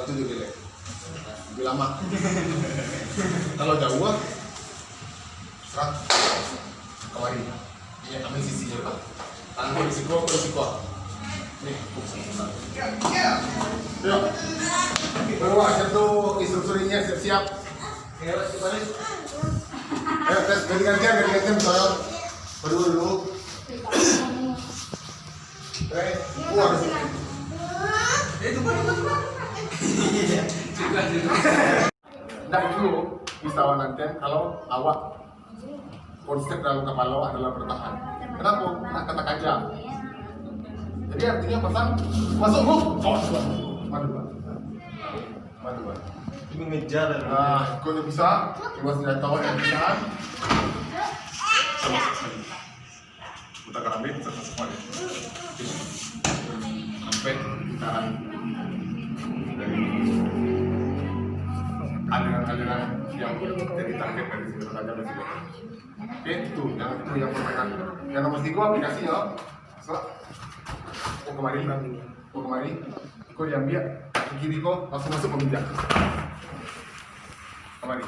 Satu juga deh. Lebih lama. Kalau jauh, serat kemari. Ini ambil sisinya pak. Tangan risiko. Nih, yuk. Bawa satu instruksinya siap-siap. Ayo tes ganti-gantian soal. Dulu. Keluar. Nah itu wisatawan nanti kalau awak konsep dalam kepala awak adalah bertahan. Kenapa? Nah kata kajang. Jadi artinya pesan masuk bu, madu. Ini ngejar. Nah, kalau bisa, coba sudah tahu yang bisa. Sama sekali. Kita kerambin semua deh. Sampai putaran dari aliran yang jadi target dari situ saja di sini. Oke, itu yang permainan. Yang nomor 3 aplikasi ya. Kemari. Kau diambil kaki kiri kau langsung masuk meminjak. Kemari.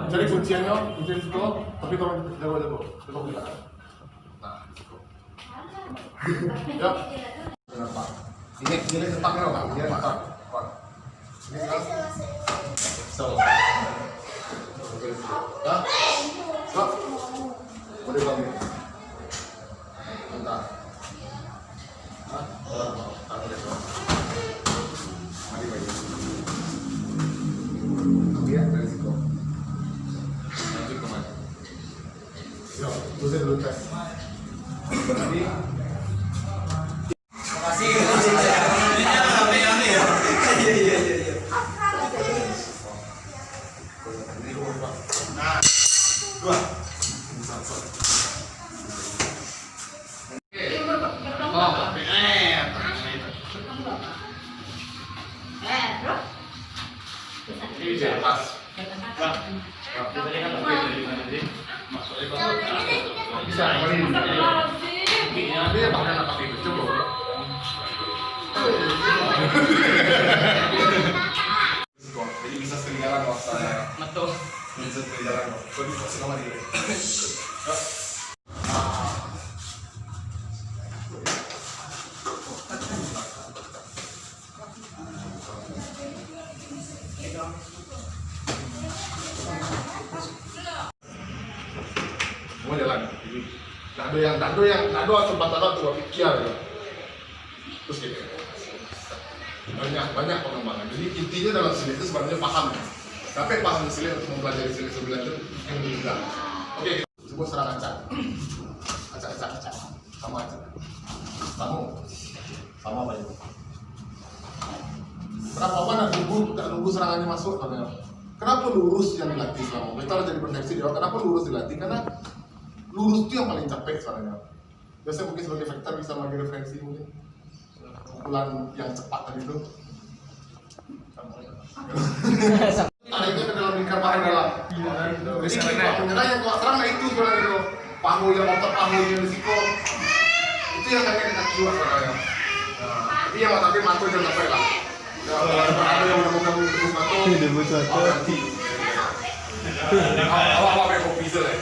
Jadi kunciannya kunci itu, tapi tolong jago. Coba kita. Nah, itu. Ya. Kenapa? Ini cetaknya loh, ini cetak. Ini kan. Salah. Ya. Stop. Boleh bangun. Bentar. Mari baik. Ambil dari situ. Lanjut kemana? Yuk, bisa dulu tes. Tadi. Makasih. Iya. Nah, 2. Bisa kembali. Dia pakai apa itu? Coba. Jadi bisa sejalan waktunya. Betul. Bisa sejalan. Kau di posisi nomor 3. Semua jalan. Jadi tak ada tempat tuh pikir ya. Terus gitu. Banyak pengembangan. Jadi intinya dalam sini itu sebenarnya paham. Tapi paham Silek untuk mempelajari Silek 9 itu yang juga. Oke, coba serang acak. Acak. Sama acak. Sama apa itu? Kenapa mana nunggu serangannya masuk? Kenapa lurus yang dilatih selama? Kita harus jadi persepsi dia. Kenapa lurus dilatih? Karena lurus itu yang paling capek soalnya. Biasanya mungkin sebagai faktor bisa bagi referensi mungkin pukulan yang cepat tadi itu. Tariknya ke dalam lingkar bahan dalam. Jadi karena yang kau serang itu soalnya itu pahu yang otot pahu yang risiko itu yang kaki jiwa soalnya. Tapi yang tapi matu jangan sampai lah. Ada yang menemukan debus matu. Nanti. Awak pakai kopi saja.